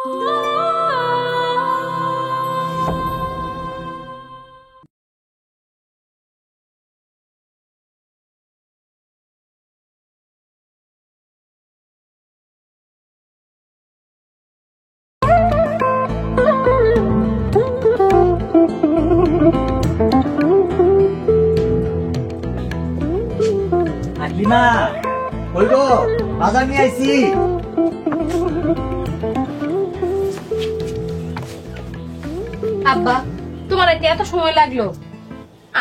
আকলিমা কই গো বাজার নিয়ে আইছি। আব্বা তোমার এত সময় লাগলো?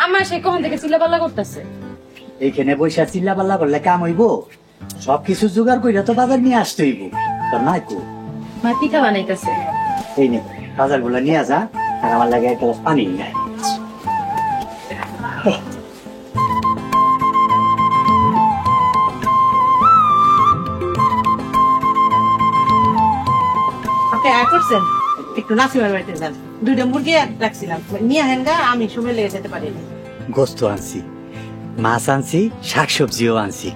আমার সে কখন থেকে চিল্লাপাল্লা করতেছে। এইখানে বৈশা চিল্লা পাল্লা করলে কাম হইব? সবকিছু জোগাড় কইরা তো বাজার নিয়ে আসতে হইব। তোর নাই কো? মা পিঠা বানাইতেছে। এই নে বাজার গুলা নিয়ে যা, আর আমার লাগে একটা গ্লাস পানি নিয়ে আয়। আপনি আয় করছেন, একটু নাসিমার বাড়িতে যান। 2টা মুরগি রাখছিলাম, নিয়ে হেঙ্গা আমি সময় লেগে যেতে পারি। গোস্ত আনছি, মাছ আনছি, শাকসবজিও আনছি।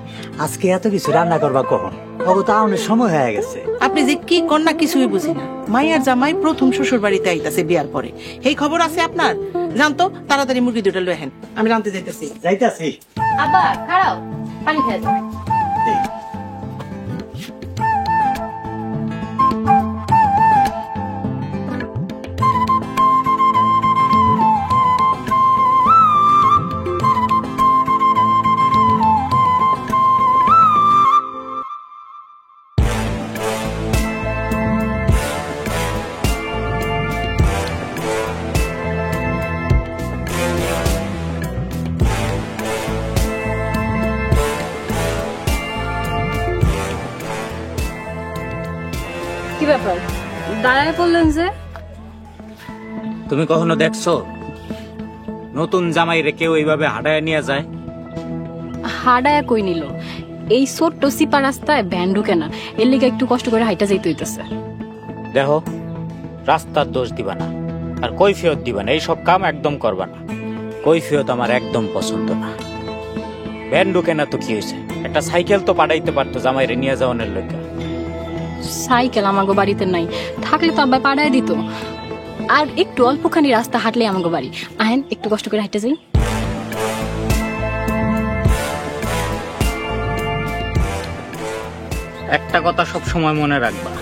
আজকে এত কিছু রান্না করবা কখন? অবতা অনেক সময় হয়ে গেছে। আপনি যে কি কন্যা কিছুই বুঝি না। মাইয়ার জামাই প্রথম শ্বশুর বাড়িতে আইতাছে বিয়ার পরে, এই খবর আছে আপনার? জানতো তাড়াতাড়ি মুরগি 2টা লয়ে হেন, আমি রানতে যাইতেছি। যাইতাছি। আব্বা খাড়াও, পানি খেয়ে যাও। কি ব্যাপার দাঁড়ায় পড়লেন যে? তুমি কখনো দেখছো নতুন জামাইরে কেউ এইভাবে হাঁটায় নিয়ে যায়? হাডায়া কই নিল? এই ছোট্ট সিপা রাস্তায় ভ্যান ঢুকে না, এর লিগে একটু কষ্ট করে হাইটা যাইতে হইতেছে। দেখো, রাস্তার দোষ দিবা না আর কৈফিয়ত দিবা না, এইসব কাম একদম করবা না। কৈফিয়ত আমার একদম পছন্দ না। ভ্যান ঢুকে না তো কি হয়েছে, একটা সাইকেল তো পাঠাইতে পারতো জামাইরে নিয়ে যাওয়ানোর লোকে। সাইকেল আমাগো বাড়িতে নাই, থাকলে তো আব্বা পাড়ায় দিত। আর একটু অল্পখানি রাস্তা হাঁটলে আমাগো বাড়ি। আহেন একটু কষ্ট করে হাঁটতে যাই। একটা কথা সব সময় মনে রাখবা,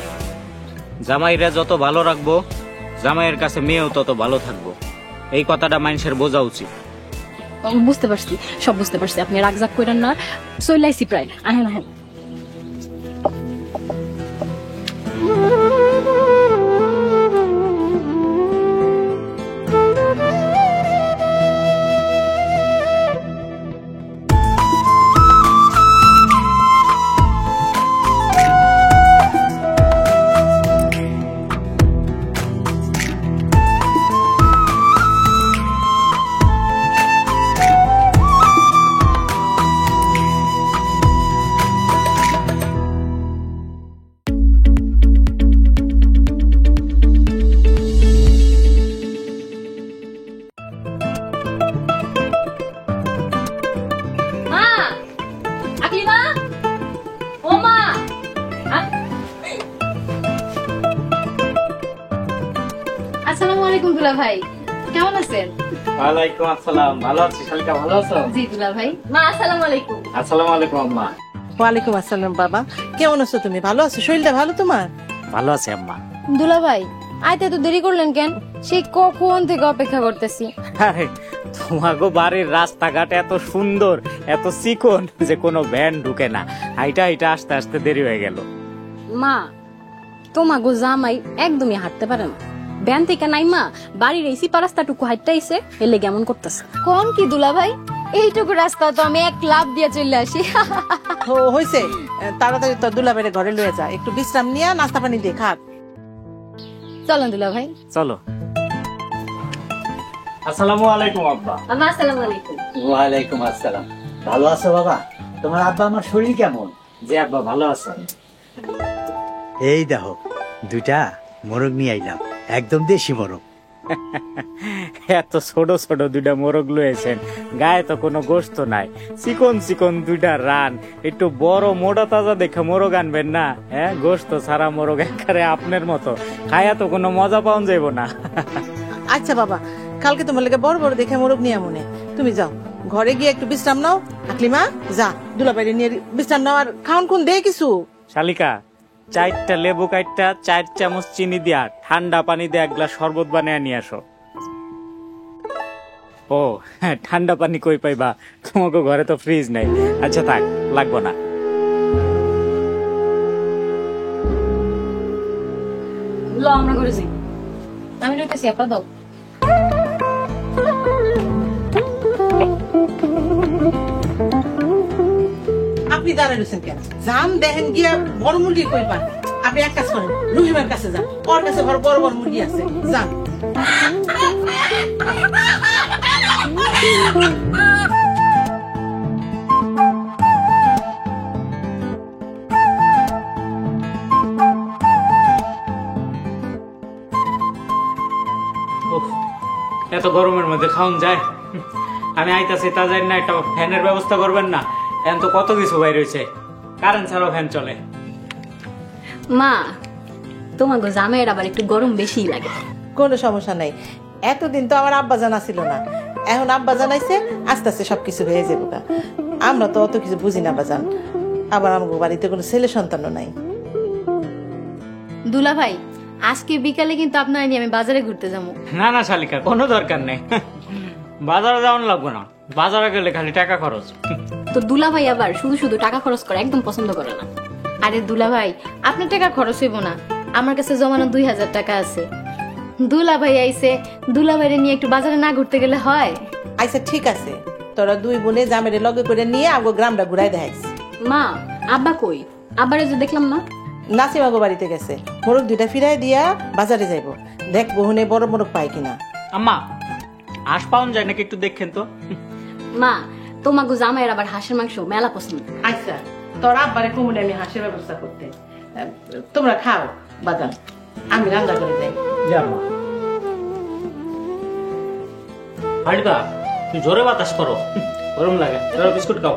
জামাইরা যত ভালো রাখবো জামাইয়ের কাছে মেয়েও তত ভালো থাকবো। এই কথাটা মানুষের বোঝা উচিত। বুঝতে পারছি, সব বুঝতে পারছি। আপনি রাগজাগ করেন না, চইলাইছি প্রায়। আহেন আহেন। আসসালামু আলাইকুম দুলা ভাই, কেমন আছেন? ওয়ালাইকুম আসসালাম, ভালো আছি। শালিকা ভালো আছো? জি দুলা ভাই। মা আসসালামু আলাইকুম। আসসালামু আলাইকুম আম্মা। ওয়ালাইকুম আসসালাম বাবা, কেমন আছো তুমি? ভালো আছো? শরীরটা ভালো তোমার? ভালো আছি আম্মা। দুলা ভাই আইতে তো দেরি করলেন কেন? সেই কখন থেকে অপেক্ষা করতেছি। আরে তোমাগো বাড়ির রাস্তাঘাট এত সুন্দর, এত চিকন যে কোনো ভ্যান ঢুকে না। হাইটা হাইটা আস্তে আস্তে দেরি হয়ে গেল। মা তোমাগো জামাই একদমই হাঁটতে পারে না, ভ্যান থেকে নাই মা বাড়ির এই সিপা রাস্তাটুকু হাঁটতেইছে, এলে কেমন করতেছে। কোন কি দুলা ভাই, এইটুকু রাস্তা তো আমি এক লাফ দিয়ে চলে আসি। হইছে, তাড়াতাড়ি তো দুলাভাইরে ঘরে লয়ে যা, একটু বিশ্রাম নিয়ে নাস্তা পানি দিয়ে খাক। চলো দুলা ভাই। চলো। আসসালামু আলাইকুম আব্বা। আম্মা আসসালামু আলাইকুম। ওয়ালাইকুম আসসালাম। ভালো আছো বাবা? তোমার আব্বা আমার শরীর কেমন? জি আব্বা ভালো আছেন। এই দেখো 2টা মোরগ নিয়ে আইলাম, একদম দেশি মোরগ। এত ছোট ছোট দুইটা মোরগ লয়েছেন, গায়ে তো কোনো গোস্ত নাই, চিকন চিকন দুইটা রান, একটু বড় মোটা তাজা দেখে মোরগ আনবেন না। হ্যাঁ, গোস্ত ছাড়া মোরগ একেবারে আপনার মতো, খায়া তো কোনো মজা পাওয়া যাইব না। আচ্ছা বাবা, কালকে তোমার লেগে বড় বড় দেখে মোরগ নিয়ে মনে, তুমি যাও ঘরে গিয়ে একটু বিশ্রাম নাও। আকলিমা যা, দুলাভাইরে নিয়ে বিশ্রাম নাও, আর খাওন কোন দে কিছু। শালিকা, 4টা লেবু কাটটা 4 চামচ চিনি দিয়া ঠান্ডা পানি দিয়ে 1 গ্লাস শরবত বানিয়ে নিয়ে আসো। ও হ্যাঁ, ঠান্ডা পানি কই পাইবা, তোমাকে ঘরে তো ফ্রিজ নাই। আচ্ছা থাক, লাগবো না। ল আমরা করে যাই, আমি রইতেছি, আপা দাও। আপনি দাঁড়ায় রয়েছেন কেন? যান দেখেন গিয়া বড় মুরগি কই পান। আপনি এক কাজ করেন, রহিমের কাছে যান, ওর কাছে বড় বড় মুরগি আছে, যান। উফ, এত গরমের মধ্যে খাওন যায়? আমি আইতাছি, তা জানি না, একটা ফ্যানের ব্যবস্থা করবেন না? এখন তো কত কিছু বাইরে রয়েছে, কারেন্ট ছাড়াও ফ্যান চলে। মা, তোমাকে জামাইয়ের আবার একটু গরম বেশিই লাগে। কোনো সমস্যা নাই, এতদিন তো আমার আব্বা জানা ছিল না, এখন আব্বা জানাইছে, আস্তে আস্তে সবকিছু হয়ে যাবো। আমরা তো অত কিছু বুঝি না বাজান, আবার আমাদের বাড়িতে কোনো ছেলে সন্তানও নাই। দুলা ভাই, আজকে বিকালে কিন্তু আপনার নিয়ে আমি বাজারে ঘুরতে যাবো। না না শালিকা, কোনো দরকার নেই, বাজারে যাওয়ান লাগবে না, বাজারে গেলে খালি টাকা খরচ। তো দুলা ভাই আবার শুধু শুধু টাকা খরচ করা একদম পছন্দ করে না। আরে দুলা ভাই, আপনার টাকা খরচ হইব না, আমার কাছে জমানো 2000 টাকা আছে। দুলা ভাই আইছে, দুলা ভাইরে নিয়ে একটু বাজারে না ঘুরতে গেলে হয়? আচ্ছা ঠিক আছে, তোরা দুই বোনে জামের লগে করে নিয়ে আমাকে গ্রামটা ঘুরাই দেখাইস। মা, আব্বা কই? আব্বারে যে দেখলাম না। নাসিমাগো বাড়িতে গেছে, মোরগ দুইটা ফিরাই দিয়া বাজারে যাইব, দেখ বহুনে বড় মোরগ পাই কিনা। আম্মা, হাঁস পাওন যায় নাকি একটু দেখেন তো? মা, তোমাকে জামাইয়ের আবার হাঁসের মাংস মেলা পছন্দ। আচ্ছা, তোর আব্বারে কমুনে আমি হাঁসের ব্যবস্থা করতে, তোমরা খাও বাদাম, আমি রান্না করে যাই। হাড়িদা, তুই জোরে বাতাস করো, গরম লাগে, তোরা বিস্কুট খাও।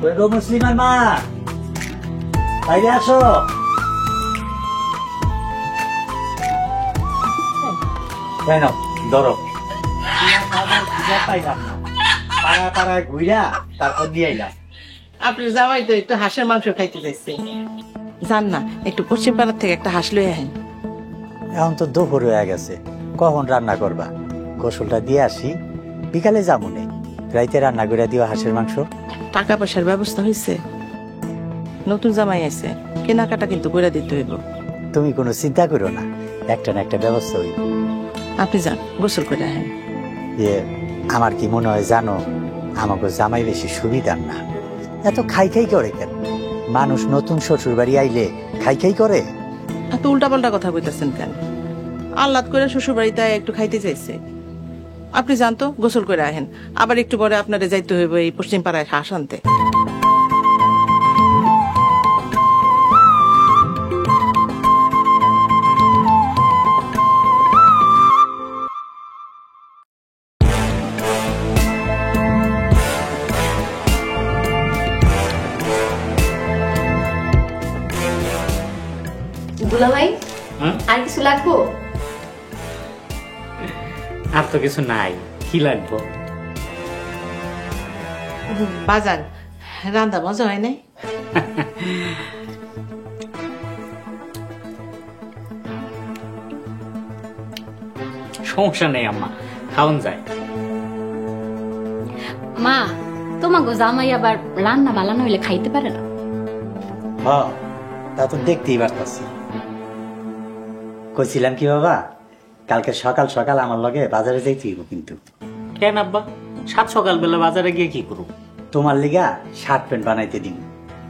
ওই গো মুসলিমার মা, বাইরে আসো। কেন ধরো, পাইলাম না, পাড়া পাড়ায় ঘুরা তারপর দিয়ে আইলাম। আপনার জামাই তো একটু হাঁসের মাংস খাইতে যাচ্ছে, জান না একটু পশ্চিম পাড়ার থেকে একটা হাঁস লই আহেন। এখন তো দুপুর হয়ে গেছে, কখন রান্না করবা? গোসলটা দিয়ে আসি, বিকালে যাবো নে, রাইতে রান্না করে দিও হাঁসের মাংস। টাকা পয়সার ব্যবস্থা হয়েছে, নতুন জামাই আছে, কেনাকাটা কিন্তু করে দিতে হইব। তুমি কোনো চিন্তা করো না, একটা না একটা ব্যবস্থা হইব। আপনি যান, গোসল করে আহেন। আমার কি মনে হয় জানো, আমাকে জামাই বেশি সুবিধার না, এত খাই খাই করে কেন? মানুষ নতুন শ্বশুর বাড়ি আইলে খাই খাই করে। এত উল্টা পাল্টা কথা কইতেছেন কেন? আহ্লাদ করে শ্বশুর বাড়িতে একটু খাইতে চাইছে। আপনি যান তো, গোসল করে আহেন, আবার একটু পরে আপনারে যাইতে হইব এই পশ্চিম পাড়ায় হাঁস আনতে। দুলা ভাই, হ্যাঁ? আর কিছু লাগবো? আর তো কিছু নাই, কি লাগবো? বাজান, রান্না মজা হয় নাই? সমস্যা নেই আম্মা, খাওন যায়। মা, তোমাকে জামাই আবার রান্না বালানো হইলে খাইতে পারে না। হ্যাঁ, তা তো দেখতেই পারতাছি। কইছিলাম কি বাবা, কালকে সকাল সকাল আমার লগে বাজারে যাইতে হইব কিন্তু। কেন আব্বা, সাত সকাল বেলা বাজারে গিয়ে কি করব? তোমার লিগা শার্ট প্যান্ট বানাইতে দিব,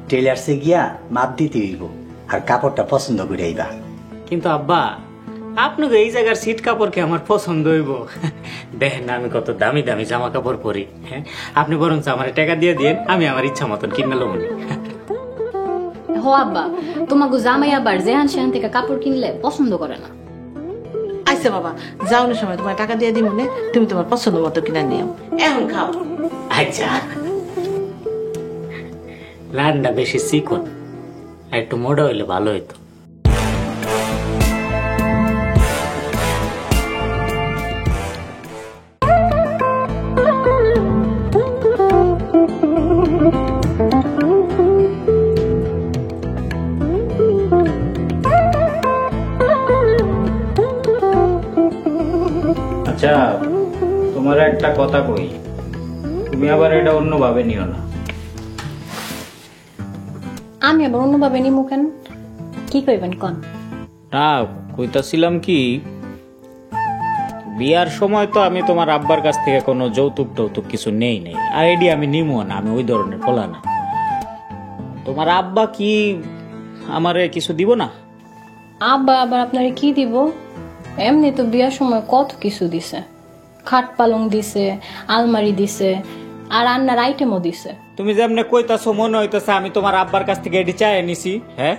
টেলার্সে গিয়া মাপ দিতে হইব, আর কাপড়টা পছন্দ করে আইবা। কিন্তু আব্বা, আপনাকে এই জায়গার সিট কাপড় কি আমার পছন্দ হইব? দেখেন না আমি কত দামি দামি জামা কাপড় পরি। হ্যাঁ, আপনি বরঞ্চ আমার টাকা দিয়ে দিন, আমি আমার ইচ্ছা মতন কিনে লমনি। হ আব্বা, তোমাকে জামাই আবার যেহান সেহান থেকে কাপড় কিনলে পছন্দ করে না। আচ্ছা বাবা, যাওয়ানোর সময় তোমার টাকা দিয়ে দিব মনে, তুমি তোমার পছন্দ মতো কিনা নিও, এখন খাও। আচ্ছা, রান্না বেশি চিকন, একটু মোটা হইলে ভালো হইতো। আচ্ছা, তোমার একটা কথা কই, তুমি আবার এটা অন্যভাবে নিও না। আমি আবার অন্যভাবে নিমু কেন? কি কইবেন কন? না, কইতাছিলাম কি, বিয়ার সময় তো আমি তোমার আব্বার কাছ থেকে কোনো যৌতুক টৌতুক কিছু নেই নাই, আর এডি আমি নিমো না, আমি ওই ধরনের পোলা না। তোমার আব্বা কি আমারে কিছু দিব না? আব্বা আবার আপনারে কি দিব? এমনি তো বিয়ার সময় কত কিছু দিছে, খাট পালং দিছে, আলমারি দিছে, আর রান্নার আইটেমও দিছে। তুমি যেমনে কইতাছো মনে হইতেছে আমি তোমার আব্বার কাছ থেকে এটি চাই নিছি। হ্যাঁ,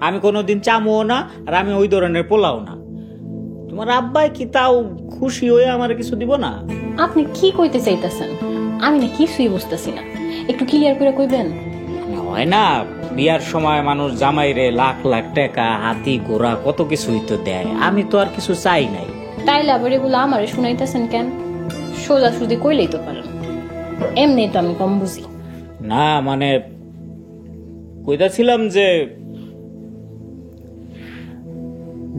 আমি কোনোদিন চামও না, আর আমি ওই ধরনের পোলাও না। তোমার আব্বাই কি তাও খুশি হয়ে আমার কিছু দিব না? আপনি কি কইতে চাইতেছেন? আমি না কিছুই বুঝতেছি না, একটু ক্লিয়ার করে কইবেন। হয় না, বিয়ার সময় মানুষ জামাইরে লাখ লাখ টাকা, হাতি ঘোড়া কত কিছুই তো দেয়, আমি তো আর কিছু চাই নাই। তাইলে আবার এগুলো আমারে শুনাইতেছেন কেন? সোজা সুজি কইলেই তো পারেন, এমনি তো আমি কম বুঝি। না মানে কইতাছিলাম যে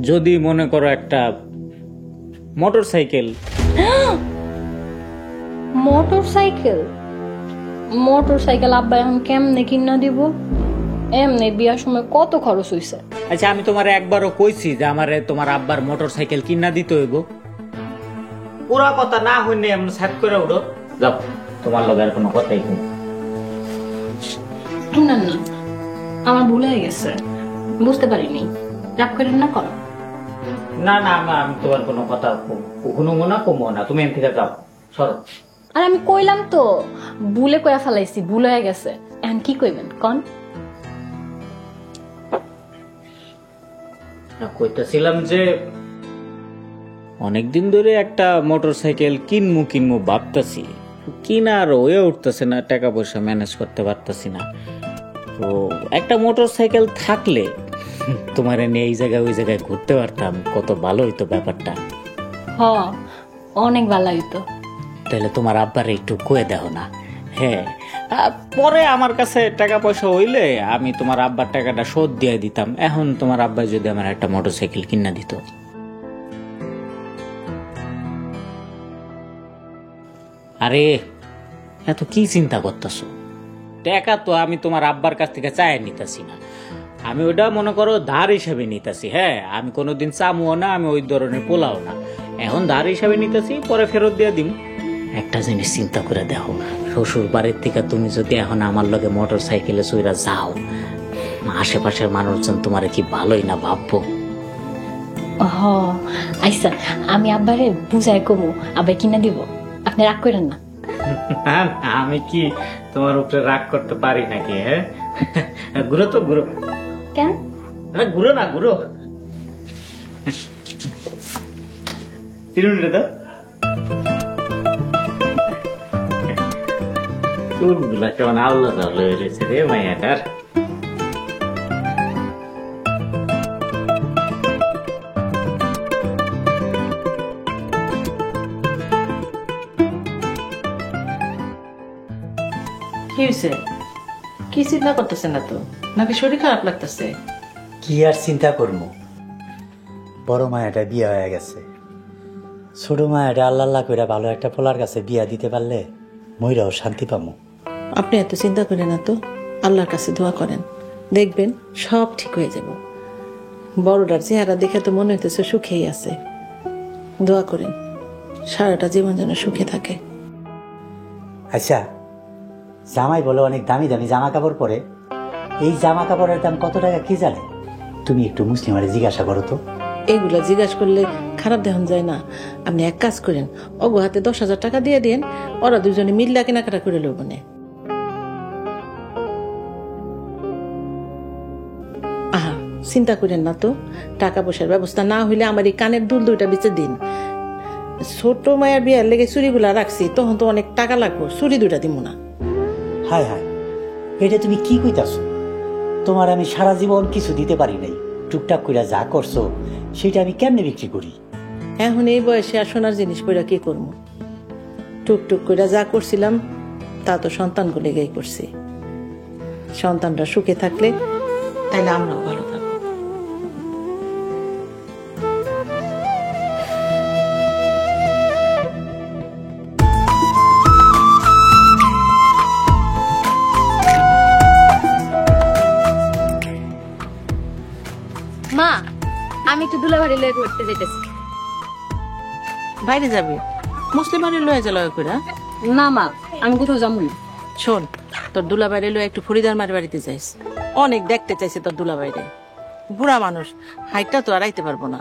যদি মনে করো একটা motor cycle. Motor cycle? Motor cycle আব্বা এখন কেমনে কিনা দিব? এমনি বিয়ার সময় কত খরচ হইছে। আচ্ছা, আমি তোমার একবারও কইছি যে আমারে তোমার আব্বার মোটর সাইকেল কিনা দিতে হইব? পুরা কথা না হইলে এমন সেট করে উঠো, যাও, তোমার লগে আর কোনো কথাই কই না না, আমার ভুল হয়ে গেছে, বুঝতে পারিনি, রাগ করেন না কর। না না, আমি তোমার কোনো কথা শুনুমো না, কমো না, তুমি এখান থেকে যাও, সরো। আর আমি কইলাম তো, ভুলে কয়া ফেলাইছি, ভুল হয়ে গেছে, এখন কি কইবেন কন? কইতাছিলাম যে অনেকদিন ধরে একটা মোটর সাইকেল কিনমু ভাবতাছি, কিনার হয়ে উঠতেছে না, টাকা পয়সা ম্যানেজ করতে পারতাছি না। তো একটা মোটর সাইকেল থাকলে তোমার নিয়ে এই জায়গায় ওই জায়গায় ঘুরতে পারতাম, কত ভালো হইতো ব্যাপারটা। হ, অনেক ভালো হইতো। তাহলে তোমার আব্বারে একটু কয়ে দেখো না। হ্যাঁ, পরে আমার কাছে টাকা পয়সা হইলে আমি তোমার আব্বার টাকাটা শোধ দিয়ে দিতাম। এখন তোমার আব্বা যদি আমার একটা মোটর সাইকেল কিনা দিত। আরে এত কি চিন্তা করতেছো? টাকা তো আমি তোমার আব্বার কাছ থেকে চাই নিতেছি না, আমি ওটা মনে করো ধার হিসাবে নিতেছি। হ্যাঁ, আমি কোনোদিন চামুও না, আমি ওই ধরনের পোলাও না, এখন ধার হিসাবে নিতেছি, পরে ফেরত দিয়ে দিম। একটা জিনিস চিন্তা করে দেখো, শ্বশুর বাড়ির থেকে তুমি যদি এখন আমার লগে মোটর সাইকেলে চইরা যাও, আশেপাশের মানুষজন তোমার কি ভালোই না ভাববো। হ, আচ্ছা, আমি আব্বারে বুঝাই কমু, আব্বা কিনা দিব, আপনি রাগ করেন না। আমি কি তোমার উপরে রাগ করতে পারি নাকি? হ্যাঁ, ঘুরো তো ঘুরো। কেন? ঘুরো না, ঘুরো। তিরুনটা দাও, চুলগুলা কেমন আলাদা হয়ে রয়েছে রে মাইয়াটার। কি হয়েছে? কি চিন্তা করতেছে না তো, নাকি শরীর খারাপ লাগতেছে? কি আর চিন্তা করবো, বড় মায়াটা বিয়ে হয়ে গেছে, ছোট মায়াটা আল্লাহ আল্লাহ করে ভালো একটা পোলার কাছে বিয়া দিতে পারলে মইরাও শান্তি পামো। আপনি এত চিন্তা করেন না তো, আল্লাহর কাছে দোয়া করেন, দেখবেন সব ঠিক হয়ে যাব। বড়টার চেহারা দেখে তো মনে হইতেছে সুখেই আছে। দোয়া করেন সারাটা জীবন যেন সুখে থাকে। আচ্ছা, জামাই বলে অনেক দামি দামি জামা কাপড় পরে, এই জামা কাপড়ের দাম কত টাকা কি জানে? তুমি একটু মুসলিমারে জিজ্ঞাসা করো তো। এইগুলা জিজ্ঞাসা করলে খারাপ দেখন যায় না। আপনি এক কাজ করেন, অগো হাতে 10,000 টাকা দিয়ে দেন, ওরা দুজনে মিল্লা কেনাকাটা করে লব। চিন্তা করেন না তো, টাকা পয়সার ব্যবস্থা না হইলে আমার এই কানের দুল দুইটা বেচে দিন। ছোট মায়ের বিয়ার লেগে চুরিগুলা রাখছি, তখন তো অনেক টাকা লাগবো, চুরি দুইটা দিব না। হায় হায়, এটা তুমি কি কইতাছো? তোমার আমি সারা জীবন কিছু দিতে পারি নাই, টুকটাক কইরা যা করছো সেটা আমি কেমনে বিক্রি করি? এখন এই বয়সে আর সোনার জিনিস পইরা কি করবো? টুকটুক কইরা যা করছিলাম তা তো সন্তানগুলো লেগেই করছি। সন্তানরা সুখে থাকলে তাইলে আমরাও ভালো থাকবো। মা, আমি একটু দুলাভারি লয়ে করতে যেতেছি। বাইরে যাবি? মুসলিম বাড়ি লয়ে যা লয় কইরা। না মা, আমি কোথাও যাবো না। শোন, তোর দুলাবাইরে লয়ে একটু ফরিদার মার বাড়িতে যাইস। অনেক দেখতে চাইছে তোর দুলাবাইরে, বুড়া মানুষ, হাইটটা তো আর আইতে পারবো না।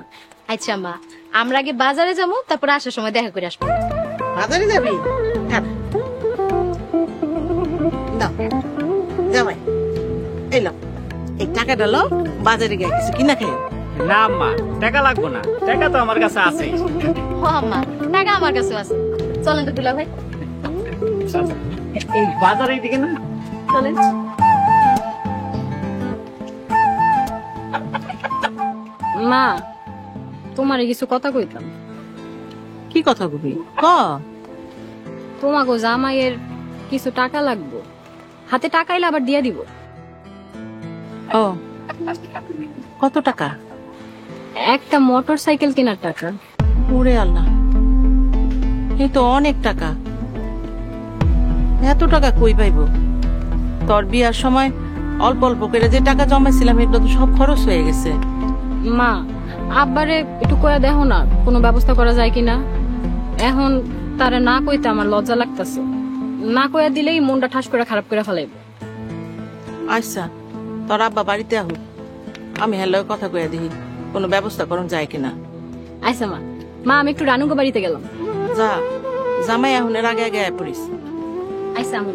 আচ্ছা মা, আমরা আগে বাজারে যাবো, তারপর আসার সময় দেখা করে আসবো। বাজারে যাবি? হ্যাঁ, দাও জামাই, এই লো, এই টাকাটা লো, বাজারে গিয়ে কিছু কিনা খাই। না আম্মা, টাকা লাগবো না, টাকা তো আমার কাছে আছেই। ও আম্মা, টাকা আমার কাছে আছে। চলেন তো দুলা ভাই, এই বাজারের দিকে না, চলেন। মা, তোমারে কিছু কথা কইতাম। কি কথা কবি ক? তোমাকে জামাইয়ের কিছু টাকা লাগবো, হাতে টাকা এলে আবার দিয়ে দিব। ও, কত টাকা? একটা মোটর সাইকেল কেনার টাকা। ওরে আল্লাহ, এই তো অনেক টাকা। এত টাকা কই পাইব? তোর বিয়ার সময় অল্প অল্প করে যে টাকা জমাইছিলাম এগুলো তো সব খরচ হয়ে গেছে। মা, আব্বারে একটু কয়া দেখো না, কোনো ব্যবস্থা করা যায় কিনা। এখন তারে না কইতে আমার লজ্জা লাগতেছে, না কয়া দিলেই মনটা ঠাস করে খারাপ করে ফেলাইব। আচ্ছা, তোর আব্বা বাড়িতে আহু, আমি হ্যালো কথা কইয়া দিই কোনো ব্যবস্থা করুন যায় কিনা। আচ্ছা মা, মা আমি একটু রানুগো বাড়িতে গেলাম। যা, জামাই এখনের আগে আগে আয় পড়িস। আচ্ছা আমি।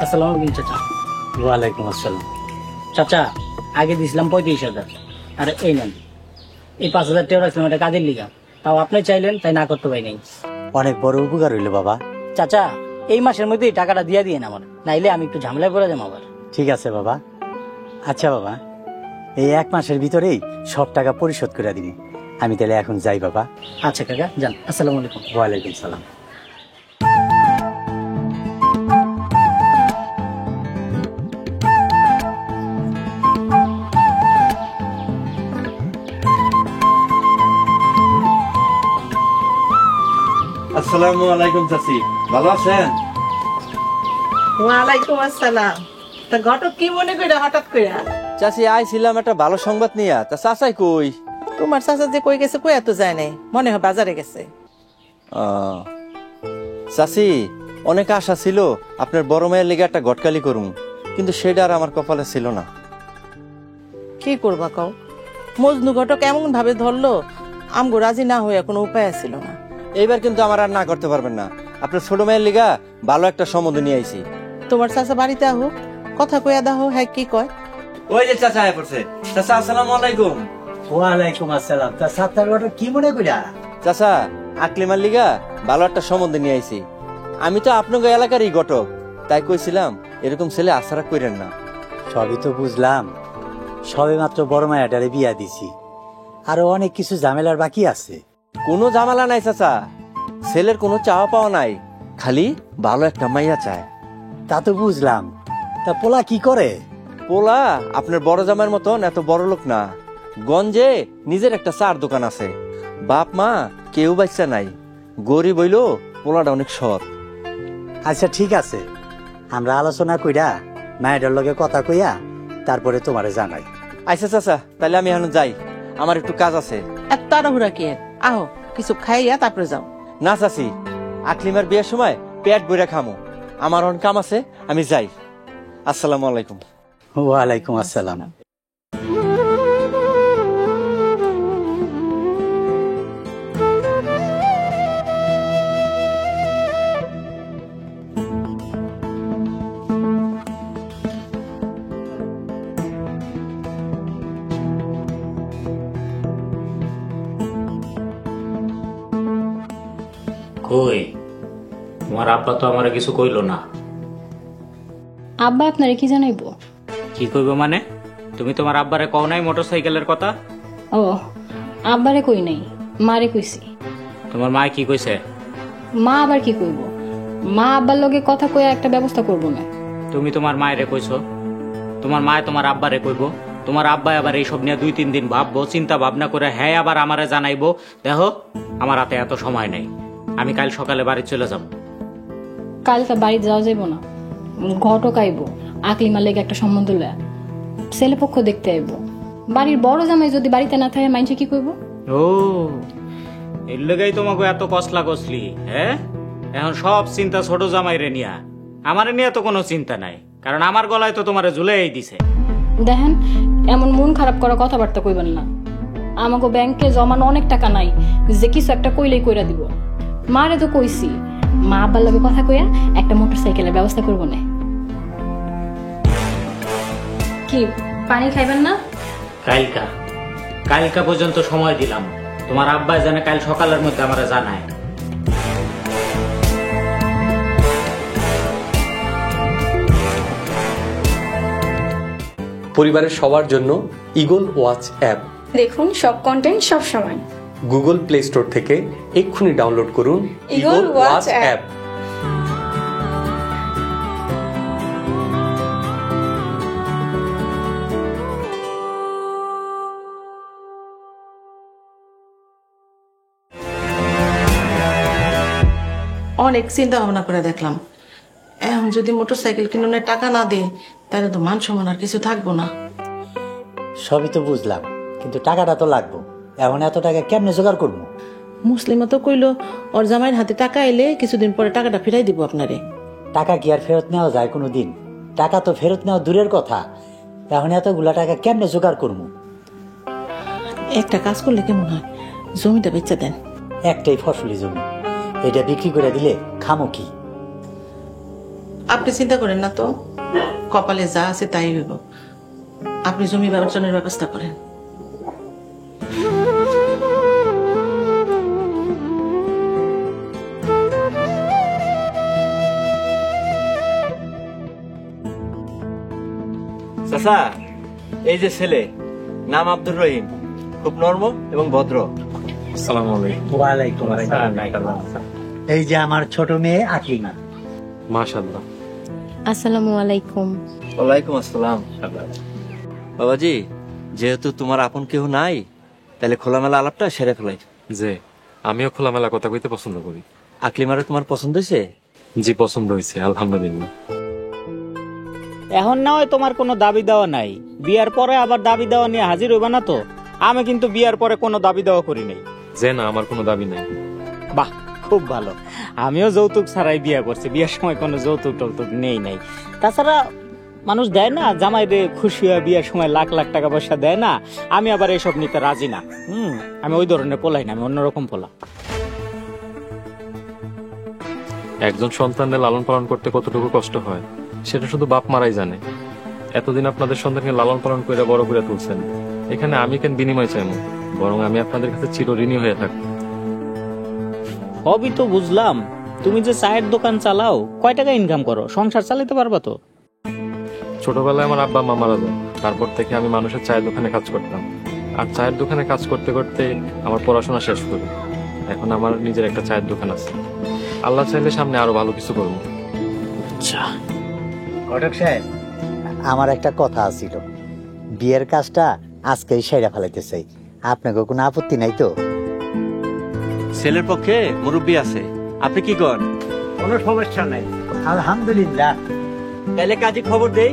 আসসালামু আলাইকুম চাচা। ওয়ালাইকুম আসসালাম। চাচা, আগে দিছিলাম 35,000, আর এই নেন এই 5,000 টাকা রাখলাম এটা কাজের লিগা, তাও আপনি চাইলেন তাই না করতে পারি নাই। অনেক বড় উপকার হইলো বাবা। চাচা, এই মাসের মধ্যে এই টাকাটা দিয়ে দিয়েন আমার, নাইলে আমি একটু ঝামেলায় পড়ে যাবো আবার। ঠিক আছে বাবা। আচ্ছা বাবা, এই 1 মাসের ভিতরেই সব টাকা পরিশোধ করে দিবি। আমি তাহলে এখন যাই বাবা। আচ্ছা কাকা, যান। আসসালামু আলাইকুম। ওয়ালাইকুম সালাম। আসসালামু আলাইকুম চাচি, ভালো আছেন? ওয়ালাইকুম আসসালাম। তা ঘটক কি মনে করে হঠাৎ করে? চাচি, আইছিলাম একটা ভালো সংবাদ নিয়া, তা চাচাই কই? তোমার চাচা যে কই গেছে কই এত যায় নাই, মনে হয় বাজারে গেছে। চাচি, অনেক আশা ছিল আপনার বড় মায়ের লেগে একটা গটকালি করুম, কিন্তু সেটা আর আমার কপালে ছিল না। কি করবা কও? মজনু ঘটক এমন ভাবে ধরলো, আমগো রাজি না হয়ে কোনো উপায় ছিল না। এইবার কিন্তু আমার আর না করতে পারবেন না। আপনার ছোট মায়ের লিগা ভালো একটা সম্বন্ধ নিয়ে আইছি। তোমার চাচা বাড়িতে আহো, কথা কইয়া দাও, হ্যাঁ কি কয়? ওই যে চাচা আয় পড়ছে। চাচা, আসসালামু আলাইকুম। ওয়ালাইকুম আসসালাম। তা সাত্তার ঘটক কি মনে কইরা? চাচা, আকলিমার লিগা ভালো একটা সম্বন্ধ নিয়ে আইছি। আমি তো আপনাকে এলাকারই ঘটক, তাই কইছিলাম এরকম ছেলে আশা করেন না। সবই তো বুঝলাম, সবে মাত্র বড় মায়াটারে বিয়া দিছি, আরো অনেক কিছু ঝামেলার বাকি আছে। কোনো ঝামেলা নাই চাচা, ছেলের কোনো চাওয়া পাওয়া নাই, খালি ভালো একটা মাইয়া চায়। তা তো বুঝলাম, তা পোলা কি করে? পোলা আপনার বড় জামাইয়ের মতন এত বড় লোক না, গঞ্জে নিজের একটা চার দোকান আছে, বাপ মা কেউ বাচ্চা নাই, গরিব হইলো, পোলাটা অনেক সৎ। আচ্ছা ঠিক আছে, আমরা আলোচনা কইরা মায়ের লগে কথা কইয়া তারপরে তোমারে জানাই। আচ্ছা চাচা, তাহলে আমি এখন যাই, আমার একটু কাজ আছে। এত তাড়াহুড়া কি? আহো, কিছু খাইয়া তারপরে যাও। না চাচি, আকলিমার বিয়ের সময় পেট বইরা খামো। আমার অন কাম আছে, আমি যাই। আসসালামু আলাইকুম। ওয়ালাইকুম আসসালাম। কই তোমার আব্বা তো আমারে কিছু কইলো না। আব্বা আপনারে কি জানাইবো? কি কইবো মানে? তুমি তোমার আব্বারে কও নাই মোটরসাইকেলের কথা? ও, আব্বারে কই নাই, মারে কইছি। তোমার মা কি কইছে? মা আবার কি কইব? মা আব্বার লগে কথা কইয়া একটা ব্যবস্থা করবো না। তুমি তোমার মায়েরে কইছো, তোমার মায় তোমার আব্বারে কইবো, তোমার আব্বা আবার এইসব নিয়ে 2-3 দিন ভাববো, চিন্তা ভাবনা করে হ্যাঁ আবার আমারে জানাইবো। দেখো আমার হাতে এত সময় নেই, আমি কাল সকালে বাড়ি চলে যাব। কালকে বাড়ি যাওয়া যাইব না, ঘটক আইব, আকলিমার লেগে একটা সম্বন্ধ লয়া ছেলে পক্ষ দেখতে আইব। বাড়ির বড় জামাই যদি বাড়িতে না থাকে মাইনসে কি কইব? ও, এর লেগেই তোমাকে এত কসলা কসলি। হ্যাঁ, এখন সব চিন্তা ছোট জামাইরে নিয়া, আমারে নিয়ে তো কোনো চিন্তা নাই, কারণ আমার গলায় তো তোমারে ঝুলেই দিছে। দেখেন, এমন মন খারাপ করা কথাবার্তা কইবেন না। আমাকে ব্যাংকে জমানো অনেক টাকা নাই যে কিছু একটা কইলেই কইরা দিব। মারে তো কইছি, মা আব্বার লগে কথা কইয়া একটা মোটরসাইকেলের ব্যবস্থা করবো না। কি পানি খাইবেন না? কালকা পর্যন্ত সময় দিলাম, তোমার আব্বা জানে কাল সকালের মধ্যে আমারে জানায়। পরিবারের সবার জন্য ইগল ওয়াচ অ্যাপ দেখুন সব কন্টেন্ট সব সময়। গুগল প্লে স্টোর থেকে এক্ষুনি ডাউনলোড করুন ইগল ওয়াচ অ্যাপ। অনেক চিন্তা ভাবনা করে দেখলাম, এখন যদি মোটরসাইকেল কিনুনের টাকা না দেয় তাহলে তো মান সম্মান আর কিছু থাকবো না। সবই তো বুঝলাম, কিন্তু টাকাটা তো লাগবো। এখন এত টাকা কেমনে জোগাড় করবো? মুসলিমা তো কইলো ওর জামাইয়ের হাতে টাকা এলে কিছুদিন পরে টাকাটা ফিরাই দিব আপনারে। টাকা কি আর ফেরত নেওয়া যায় কোনো দিন? টাকা তো ফেরত নেওয়া দূরের কথা, এখন এতগুলা টাকা কেমনে জোগাড় করবো? একটা কাজ করলে কেমন হয়, জমিটা বেচে দেন। একটাই ফসলি জমি, এটা বিক্রি করে দিলে খামো কি? আপনি চিন্তা করেন না তো, কপালে যা আছে তাই হইব। আপনি জমি ব্যবসার ব্যবস্থা করেন। চাচা, এই যে ছেলে, নাম আব্দুর রহিম, খুব নরম এবং ভদ্র। আসসালামু আলাইকুম। ওয়ালাইকুম আসসালাম। এই যে আমার ছোট মেয়ে আকলিমা। মাশাআল্লাহ। আসসালামু আলাইকুম। ওয়ালাইকুম আসসালাম। বাবাজি, যেহেতু তোমার আপন কেউ নাই, তাহলে খোলামেলা আলাপটা সেরে ফেলাই। যে আমিও খোলামেলা কথা কইতে পছন্দ করি। আকলিমারে তোমার পছন্দ হয়েছে? জি, পছন্দ হয়েছে আলহামদুলিল্লাহ। এখন না হয় তোমার কোনো দাবি দেওয়া নাই, বিয়ার পরে আবার দাবি দেওয়া নিয়ে হাজির হইবা না তো? আমি কিন্তু বিয়ার পরে কোনো দাবি দেওয়া করি নাই। যে না, আমার কোনো দাবি নাই। বাহ, খুব ভালো। আমিও যৌতুক ছাড়াই বিয়ে করছি, বিয়ের সময় কোনো যৌতুক টৌতুক নেই নাই। তাছাড়া মানুষ দেয় না জামাই রে, খুশি হয়ে বিয়ের সময় লাখ লাখ টাকা পয়সা দেয় না। আমি আবার এইসব নিতে রাজি না। আমি ওই ধরনের পোলাই না, আমি অন্যরকম পোলা। একজন সন্তানকে লালন পালন করতে কতটুকু কষ্ট হয় সেটা শুধু বাপ মারাই জানে। এতদিন আপনাদের সন্তানকে লালন পালন করে বড় করে তুলছেন, এখানে আমি কেন বিনিময় চাইব? বরং আমি আপনাদের কাছে চিরঋণী হয়ে থাকবো। সবই তো বুঝলাম, তুমি যে চায়ের দোকান চালাও, কয় টাকা ইনকাম করো? সংসার চালাতে পারবা তো? ছোটবেলায় আমার আব্বা মা মারা যায়, তারপর থেকে আমি মানুষের চায়ের দোকানে কাজ করতাম। আর চায়ের দোকানে কাজ করতে করতে আমার পড়াশোনা শেষ করি। এখন আমার নিজের একটা চায়ের দোকান আছে। আল্লাহ চাইলে সামনে আরো ভালো কিছু করবো। আচ্ছা ঘটক সাহেব, আমার একটা কথা আছিল, বিয়ের কাজটা আজকেই সেরা ফেলাইতে চাই। আপনাকে কোনো আপত্তি নাই তো? ছেলের পক্ষে মুরব্বী আছে, আপনি কি করেন? কোনো সমস্যা নাই, আলহামদুলিল্লাহ। তাইলে কাজী খবর দেই।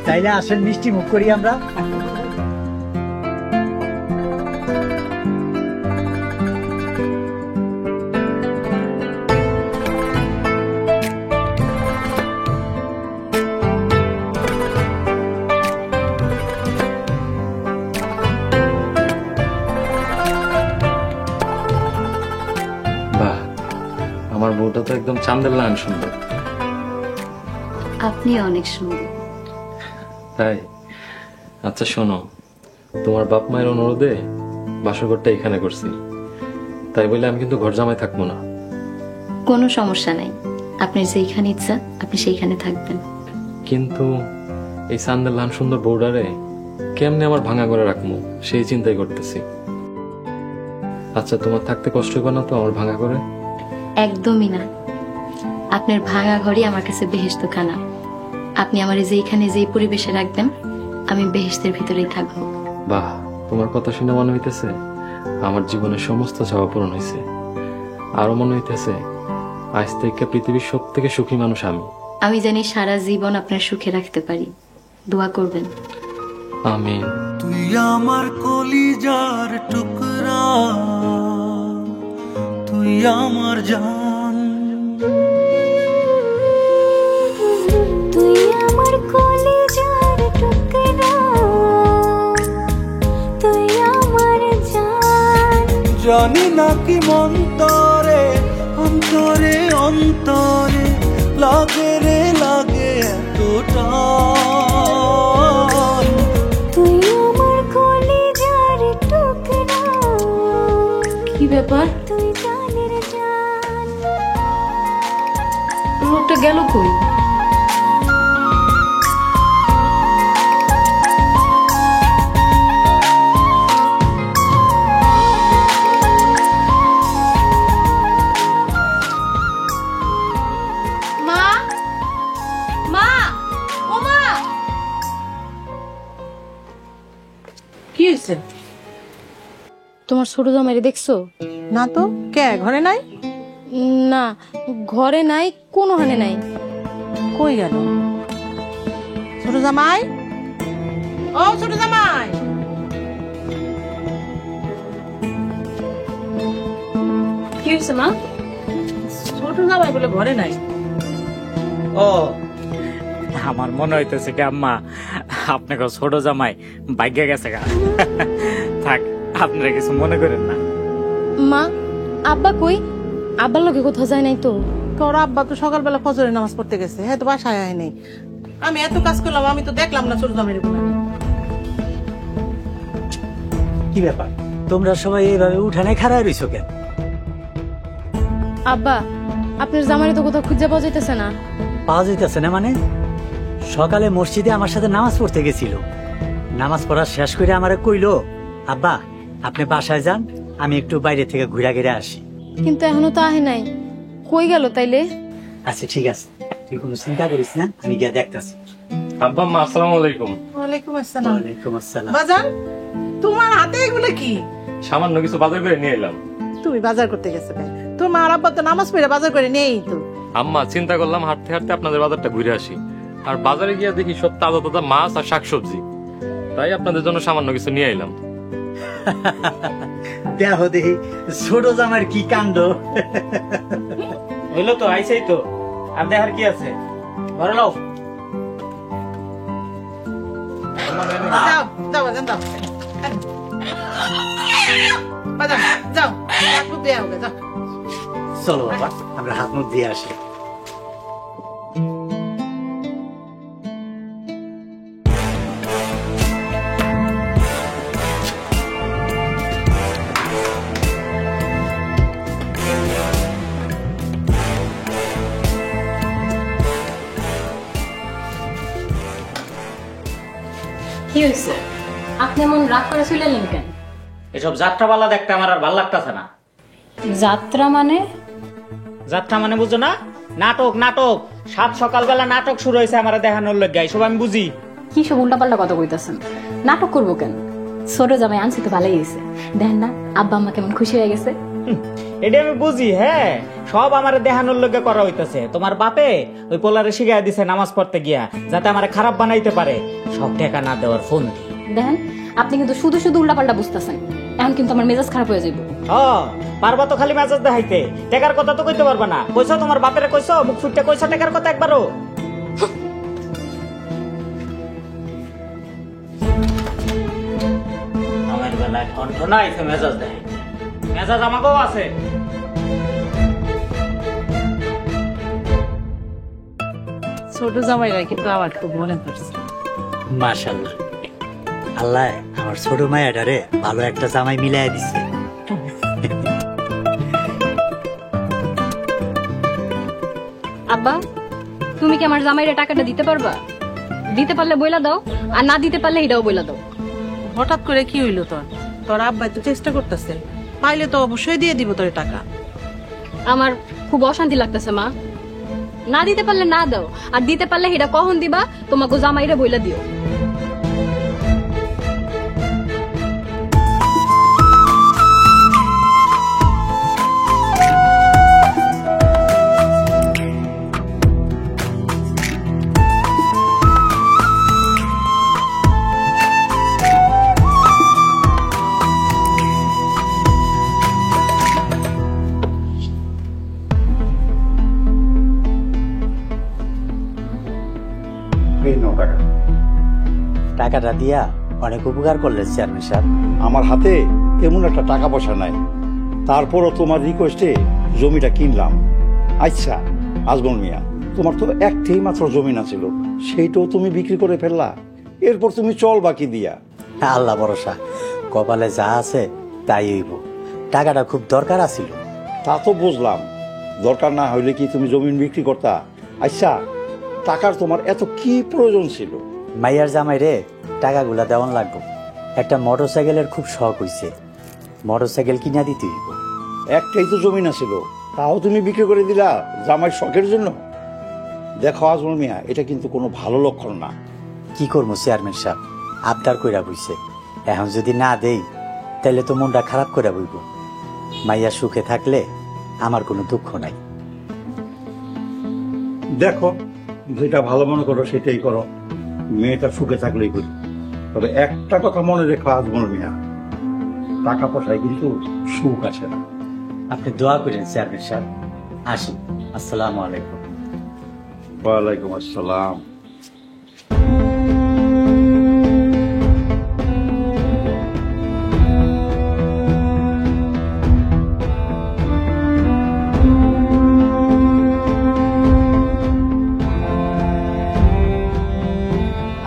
তাইলে আসেন, মিষ্টি মুখ করি আমরা। বউটা তো একদম চাঁদের লাগান সুন্দর। আপনি অনেক সুন্দর। তাই? আচ্ছা শোনো, তোমার বাপ মায়ের অনুরোধে বাসর ঘরটা এখানে করছি, তাই বলে আমি কিন্তু ঘর জামাই থাকবো না। কোনো সমস্যা নাই, আপনার যেইখানে ইচ্ছা আপনি সেইখানে থাকবেন। কিন্তু এই চাঁদের লাগান সুন্দর বউডারে কেমনে আমার ভাঙা করে রাখবো সেই চিন্তাই করতেছি। আচ্ছা তোমার থাকতে কষ্ট হবে না তো আমার ভাঙা করে? একদমই না, আপনার ভাঙা ঘরই আমার কাছে বেহেশত খানা। আপনি আমার যেইখানে যেই পরিবেশে রাখবেন আমি বেহেশতের ভিতরেই থাকবো। বাহ, তোমার কথা শুনে মনে হইতেছে আমার জীবনের সমস্ত চাওয়া পূরণ হয়েছে। আরো মনে হইতেছে আজ থেকে পৃথিবীর সব থেকে সুখী মানুষ আমি। আমি জানি সারা জীবন আপনার সুখে রাখতে পারি, দোয়া করবেন। আমিন। তুই আমার কলিজার টুকরা, তুই আমার জান, তুই আমার কলিজার টুকরা, তুই আমার জান। জানি না কি মন্তরে অন্তরে অন্তরে লাগে রে লাগে এতটা। তুই আমার কলিজার টুকরা, কি ব্যাপার, তুই জানের জান। লোকটা গেল কই? মা, মা, ও মা। কি হয়েছে? তোমার ছোট জামাইরে দেখছো? না তো, কে ঘরে নাই? না, ঘরে নাই, কোনো হানে নাই। কই গেল? ছোট জামাই, ও ছোট জামাই। কি হয়েছে মা? ছোট জামাই বলে ঘরে নাই। ও আমার মনে হইতেছে কি আম্মা আপনাকে ছোট জামাই ভাগ্যে গেছে গা। থাক, আপনারা কিছু মনে করেন না। মা, আব্বা কই? আব্বার লগে কোথাও যায় নাই তো? তোর আব্বা তো সকালবেলা ফজরের নামাজ পড়তে গেছে, হ্যাঁ তো বাসায় হয় নাই। আমি এত কাজ করলাম, আমি তো দেখলাম না ছোট জামাইয়ের গুণা। কি ব্যাপার, তোমরা সবাই এইভাবে উঠানে খাড়ায় রইছো কেন? আব্বা, আপনার জামাইরে তো কোথাও খুঁজে পাওয়া যাইতেছে না। পাওয়া যাইতেছে না মানে? সকালে মসজিদে আমার সাথে নামাজ পড়তে গেছিল, নামাজ পড়া শেষ করে আমারে কইলো, আব্বা আপনি বাসায় যান, আমি একটু বাইরে থেকে ঘুরা ঘিরে আসি। কিন্তু এখনো তো আহে নাই, কই গেল তাইলে? আচ্ছা ঠিক আছে, তুই কোনো চিন্তা করিস না, আমি গিয়ে দেখতেছি। আব্বা আম্মা আসসালামু আলাইকুম। ওয়ালাইকুম আসসালাম। ওয়ালাইকুম আসসালাম। বাজান, তোমার হাতে এগুলো কি? সামান্য কিছু বাজার করে নিয়ে এলাম। তুমি বাজার করতে গেছো কেন? তোর মা আর আব্বা তো নামাজ পড়ে বাজার করে নেই তো। আম্মা চিন্তা করলাম হাঁটতে হাঁটতে আপনাদের বাজারটা ঘুরে আসি, আর বাজারে গিয়ে দেখি সব তাজা তাজা মাছ আর শাকসবজি, তাই আপনাদের জন্য সামান্য কিছু নিয়ে এলাম। দেখো দেখি ছোট জামার কি কাণ্ড। হইলো তো, আইসাই তো, আর দেখার কি আছে? ঘরে লাও। যাও যাও বাজান, যাও বাজান, যাও হাত মুখ ধুয়ে আও, যাও। চলো বাবা, আমরা হাত মুখ দিয়ে আসি। কি হয়েছে? আপনি এমন রাগ করে চলে এলেন কেন? এসব যাত্রাপালা দেখতে আমার আর ভাল লাগতেছে না। যাত্রা মানে? যাত্রা মানে বুঝো না? নাটক, নাটক। সাত সকালবেলা নাটক শুরু হয়েছে আমার দেখানোর লগে, সব আমি বুঝি। কি সব উল্টাপাল্টা কথা কইতাছেন? নাটক করবো কেন? ছোট জামাই আনছি তো ভালোই হয়েছে, দেখেন না আব্বা আম্মা কেমন খুশি হয়ে গেছে। এটা আমি বুঝি, হ্যাঁ সব আমার দেখানোর লগে করা হইতাছে। তোমার বাপে ওই পোলারে শিখাই দিছে নামাজ পড়তে গিয়া যাতে আমার খারাপ বানাইতে পারে, সব টাকা না দেওয়ার ফোন দি। দেখেন আপনি কিন্তু শুধু শুধু উল্টাপাল্টা বুঝতেছেন, এখন কিন্তু আমার মেজাজ খারাপ হয়ে যাবে। পারবা তো খালি মেজাজ দেখাইতে, টাকার কথা তো কইতে পারবা না। কইছো তোমার বাপেরে, কইছো মুখ ফুটতে কইছো টাকার কথা একবারও? আমার বেলায় কণ্ঠ নাই, মেজাজ দেখাইতে। মেজাজ আমাকেও আছে। ছোট জামাইরা কিন্তু আমার খুব মনে পড়ছে। মাশাআল্লাহ, আল্লাহ আমার ছোট মায়াটারে ভালো একটা জামাই মিলাই দিছে। আব্বা, তুমি কি আমার জামাইরে টাকাটা দিতে পারবা? দিতে পারলে বইলা দাও, আর না দিতে পারলে এটাও বইলা দাও। হঠাৎ করে কি হইলো তোর? তোর আব্বাই তো চেষ্টা করতেছে, পাইলে তো অবশ্যই দিয়ে দিব তোর টাকা। আমার খুব অশান্তি লাগতেছে মা। না দিতে পারলে না দাও, আর দিতে পারলে এটা কখন দিবা তোমাকে জামাইরে বইলা দিও। টাকাটা দিয়া অনেক উপকার করলেন চেয়ারম্যান সাহেব। আমার হাতে তেমন একটা টাকা পয়সা নাই, তারপরও তোমার রিকোয়েস্টে জমিটা কিনলাম। আচ্ছা আজমল মিয়া, তোমার তো একটাই মাত্র জমি না ছিল, সেইটাও তুমি বিক্রি করে ফেললা, এরপর তুমি চল বাকি দিয়া। আল্লাহ ভরসা, কপালে যা আছে তাই হইব। টাকাটা খুব দরকার আছিল। তা তো বুঝলাম, দরকার না হইলে কি তুমি জমি বিক্রি করতা? আচ্ছা টাকার তোমার এত কি প্রয়োজন ছিল? মাইয়ার জামাই রে টাকাগুলা দেওয়ান লাগবো। একটা মোটরসাইকেলের খুব শখ হইছে, মোটরসাইকেল কিনা দিতে হইব। একটাই তো জমি না ছিল, তাও তুমি বিক্রি করে দিলা জামাই শখের জন্য? দেখো আজমল মিয়া, এটা কিন্তু কোনো ভালো লক্ষণ না। কি করবো চেয়ারম্যান সাহেব, আবদার কইরা বইছে, এখন যদি না দেই তাইলে তো মনটা খারাপ করে বইব। মাইয়া সুখে থাকলে আমার কোনো দুঃখ নাই। দেখো যেটা ভালো মনে করো সেটাই করো, মেয়েটা সুখে থাকলেই করি। তবে একটা কথা মনে রেখো আজমল মিয়া, টাকা পয়সায় কিন্তু সুখ আসে না। আপনি দোয়া করেন চেয়ারম্যান সাহেব। আসি, আসসালামু আলাইকুম। ওয়ালাইকুম আসসালাম।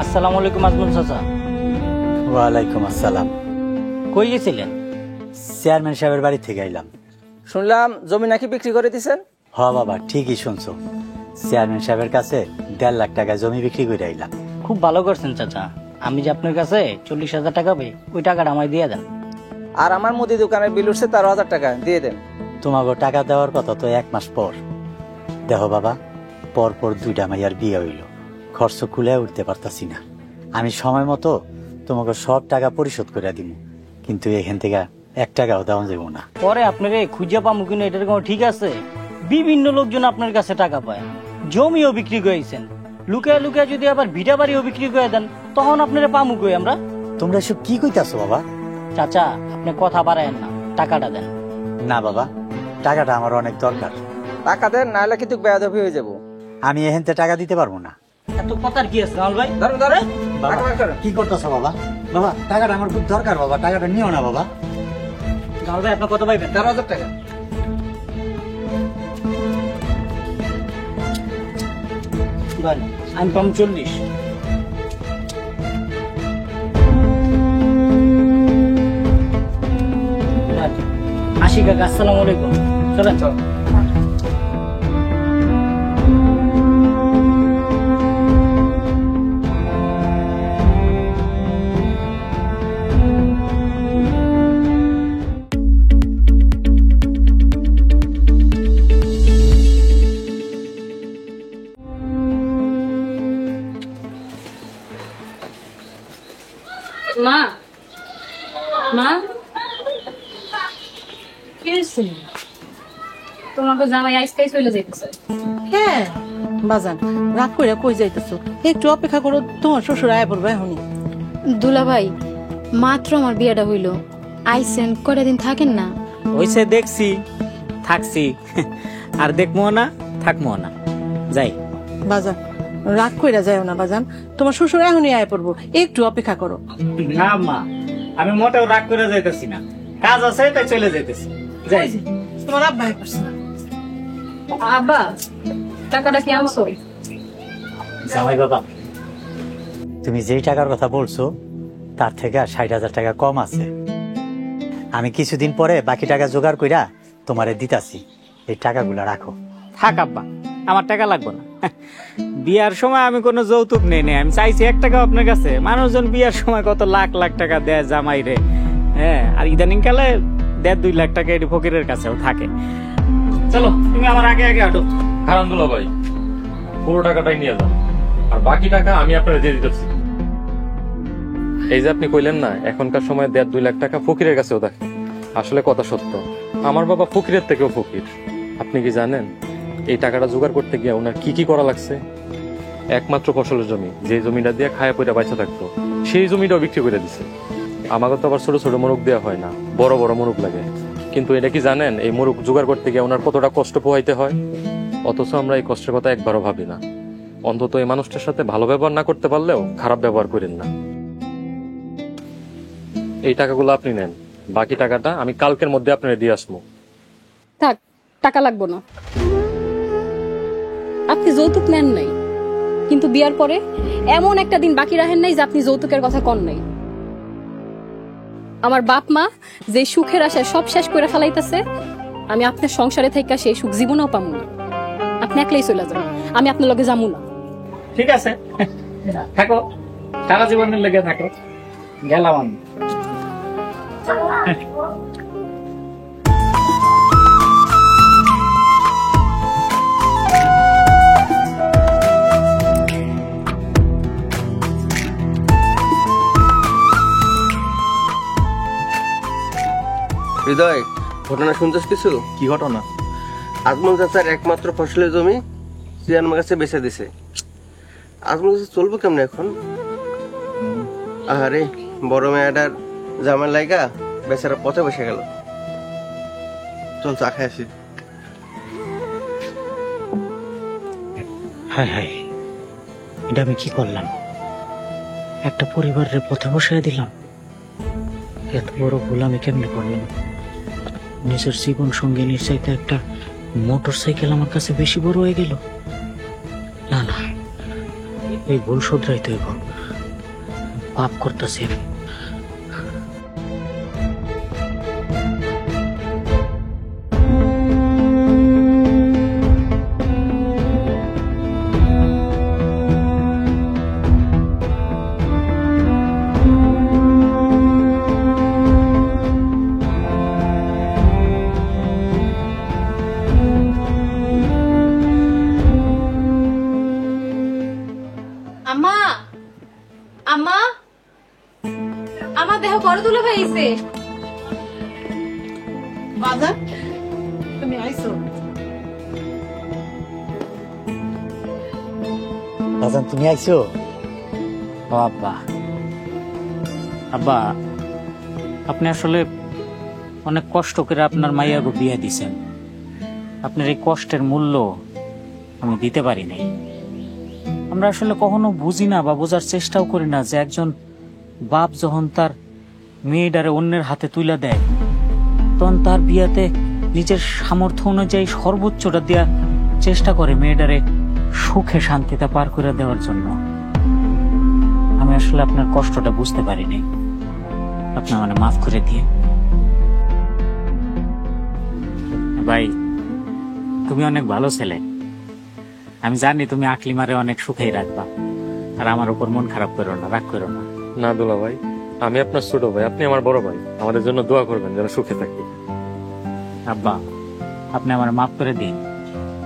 আসসালামু আলাইকুম আজমল চাচা। ওয়ালাইকুম আসসালাম। কই গেছিলেন? চেয়ারম্যান সাহেবের বাড়ি থেকে আইলাম। শুনলাম জমি নাকি বিক্রি করে দিছেন? হ বাবা, ঠিকই শুনছো। চেয়ারম্যান সাহেবের কাছে 1.5 লাখ টাকা জমি বিক্রি করে আইলাম। খুব ভালো করছেন চাচা। আমি যে আপনার কাছে 40,000 টাকা পাই, ওই টাকাটা আমায় দিয়ে দেন। আর আমার মুদি দোকানের বিল উঠছে 13,000 টাকা, দিয়ে দেন। তোমাকে টাকা দেওয়ার কথা তো 1 মাস পর। দেখো বাবা, পর পর 2টা মাইয়ার বিয়ে হইল, খরচ খুলে উঠতে পারতাছি না। আমি সময় মতো তোমাকে সব টাকা পরিশোধ করে দিব, কিন্তু এখান থেকে 1 টাকাও দেওয়া যাব না। পরে আপনারে খুঁজে পামু কিনা এটার কোনো ঠিক আছে? বিভিন্ন লোকজন আপনার কাছে টাকা পায়, জমিও বিক্রি করেছেন, লুকায় লুকায় যদি আবার ভিটা বাড়িও বিক্রি করে দেন, তখন আপনারা পামু কই আমরা? তোমরা সব কি কইতাছো বাবা? চাচা আপনি কথা বাড়ায়েন না, টাকাটা দেন। না বাবা, টাকাটা আমার অনেক দরকার। টাকা দেন, নাহলে কিন্তু বেয়াদবি হয়ে যাব। আমি এখান থেকে টাকা দিতে পারবো না। এত কথার কি আছে লাল ভাই? ধরো ধরো। বাবা, কি করতেছো বাবা? বাবা, টাকাটা আমার খুব দরকার বাবা, টাকাটা নিও না বাবা। লাল ভাই আপনার কত পাইবেন? 13,000 টাকা। আমি পাম 40। আসি কাকা, আসসালামু আলাইকুম। চলেন চল। মা, মা, তোমাকে জামাই আইসকাই চলে যাইতেছে। হ্যাঁ বাজান, রাগ কইরা কই যাইতেছো? একটু অপেক্ষা করো, তোমার শ্বশুর আয়া পড়বে এখনই। দুলা ভাই, মাত্র আমার বিয়েটা হইলো, আইসেন কয়টা দিন থাকেন না? হইছে দেখছি, থাকছি, আর দেখবো না, থাকবো না, যাই। বাজান রাগ কইরা যাও না বাজান, তোমার শ্বশুর এখনই আয়া পড়বো, একটু অপেক্ষা করো। না মা, আমি মোটেও রাগ করে যাইতেছি না, কাজ আছে তাই চলে যাইতেছি, যাই। তোমার আব্বা করছে। আব্বা, টাকাটা কি আনছো? জামাই বাবা, তুমি যেই টাকার কথা বলছো তার থেকে 60,000 টাকা কম আছে। আমি কিছুদিন পরে বাকি টাকা জোগাড় কইরা তোমারে দিতাছি, এই টাকাগুলো রাখো। থাক আব্বা, আমার টাকা লাগবে না। বিয়ার সময় আমি কোনো যৌতুক নেই নাই, আমি চাইছি 1 টাকা আপনার কাছে। মানুষজন বিয়ার সময় কত লাখ লাখ টাকা দেয় জামাই রে, হ্যাঁ, আর ইদানিং কালে 1.5-2 লাখ টাকা এটি ফকিরের কাছেও থাকে। চলো তুমি আমার আগে আগে হাঁটো। কারণ দুলা ভাই, পুরো টাকাটাই নিয়ে যান, আর বাকি টাকা আমি আপনার দিয়ে দিতেছি। এই যে আপনি কইলেন না এখনকার সময় 1.5-2 লাখ টাকা ফকিরের কাছেও থাকে, আসলে কথা সত্য। আমার বাবা ফকিরের থেকেও ফকির। আপনি কি জানেন এই টাকাটা জোগাড় করতে গিয়ে ওনার কি কি করা লাগছে? একমাত্র ফসলের জমি, যে জমিটা দিয়ে খায়া পয়টা বাইচা থাকতো, সেই জমিটাও বিক্রি করে দিছে। আমাকে তো আবার ছোট ছোট মোরগ দেওয়া হয় না, বড় বড় মোরগ লাগে। কিন্তু এটা কি জানেন এই মোরগ জোগাড় করতে গিয়ে ওনার কতটা কষ্ট পোহাইতে হয়? অথচ আমরা এই কষ্টের কথা একবারও ভাবি না। অন্তত এই মানুষটার সাথে ভালো ব্যবহার না করতে পারলেও খারাপ ব্যবহার করেন না। এই টাকাগুলো আপনি নেন, বাকি টাকাটা আমি কালকের মধ্যে আপনার দিয়ে আসবো। থাক, টাকা লাগবো না। আপনি যৌতুক নেন নাই, কিন্তু বিয়ার পরে এমন একটা দিন বাকি রাখেন নাই যে আপনি যৌতুকের কথা কন নাই। আমার বাপ মা যে সুখের আশায় সব শেষ করে ফেলাইতেছে, আমি আপনার সংসারে থেকে সেই সুখ জীবনেও পাবো না। আপনি একলাই চলে যান, আমি আপনার লগে যাবো না। ঠিক আছে, থাকো, সারা জীবনের লেগে থাকো, গেলাম আমি। হৃদয়, ঘটনা শুনছিস কিছু? কি ঘটনা? আজমল চাচার একমাত্র ফসলের জমি সিয়ানের কাছে বেচে দিছে। আজমল চাচা চলবো কেমনে এখন? আরে বড় মেয়েটার জামাই লাইগা বেচারা পথে বসে গেল। চল চা খাই আসি। হায় হায়, এটা আমি কি করলাম? একটা পরিবারের পথে বসায় দিলাম। এত বড় ভুল আমি কেমনে করলাম? নিজের জীবন সঙ্গিনীর চাইতে একটা মোটর সাইকেল আমার কাছে বেশি বড় হয়ে গেল। না না, এই ভুল শুধরাইতে হইব। পাপ করতেছি আমি। আম্মা, আম্মা, আমার দেহ বড় দুলা ভাইছে। বাজার তুমি আইছো? বাজান, তুমি আইছো? আব্বা, আব্বা, আপনি আসলে অনেক কষ্ট করে আপনার মাইয়াকে বিয়ে দিছেন। আপনার এই কষ্টের মূল্য আমি দিতে পারি নাই। আমরা আসলে কখনো বুঝি না বা বোঝার চেষ্টাও করি না যে একজন বাপ যখন তার মেয়েটারে অন্যের হাতে তুলে দেয়, তখন তার বিয়াতে নিজের সামর্থ্য অনুযায়ী সর্বোচ্চটা দেওয়ার চেষ্টা করে মেয়েটারে সুখে শান্তিতে পার করে দেওয়ার জন্য। আমি আসলে আপনার কষ্টটা বুঝতে পারিনি, আপনি মানে মাফ করে দিয়ে। ভাই, তুমি অনেক ভালো ছেলে, আমি জানি তুমি আকলিমারে অনেক সুখেই রাখবা, আর আমার উপর মন খারাপ করো না, রাগ করো না। না দুলা ভাই, আমি আপনার ছোট ভাই, আপনি আমার বড় ভাই, আমাদের জন্য দোয়া করবেন যেন সুখে থাকি। আব্বা, আপনি আমার মাফ করে দিন,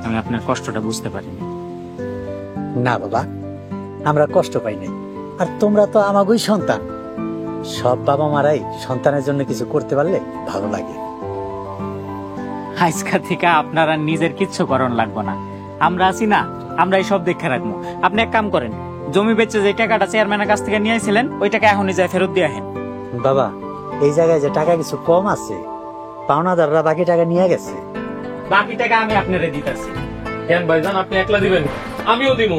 আমি আপনার কষ্টটা বুঝতে পারিনি। না বাবা, আমরা কষ্ট পাই নাই, আর তোমরা তো আমাগোই সন্তান। সব বাবা মারাই সন্তানের জন্য কিছু করতে পারলে ভালো লাগে। আজকা থেকে আপনারা নিজের কিচ্ছু করণ লাগবো না, আমরা আছি না, আমরা এই সব দেখে রাখবো। আপনি এক কাম করেন, জমি বেচে যে টাকাটা চেয়ারম্যানের কাছ থেকে নিয়ে আসছিলেন ওই টাকা এখনই যায় ফেরত দিয়ে আসেন। বাবা, এই জায়গায় যে টাকা কিছু কম আছে, পাওনাদাররা বাকি টাকা নিয়ে গেছে। বাকি টাকা আমি আপনারে দিতেছি। কেন ভাইজান, আপনি একলা দিবেন? আমিও দিব।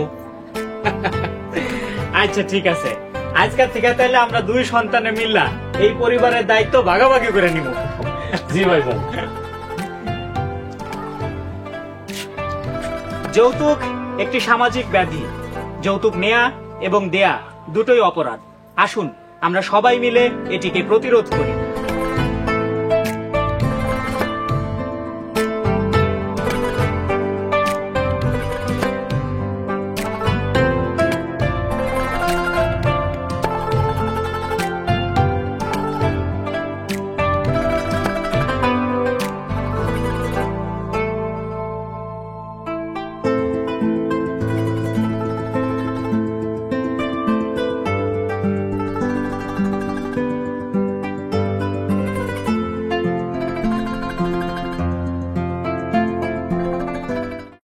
আচ্ছা ঠিক আছে, আজকাল থেকে তাহলে আমরা দুই সন্তানে মিল্লা এই পরিবারের দায়িত্ব ভাগাভাগি করে নিব। জি ভাইজান। যৌতুক একটি সামাজিক ব্যাধি, যৌতুক নেয়া এবং দেয়া দুটোই অপরাধ। আসুন আমরা সবাই মিলে এটিকে প্রতিরোধ করি।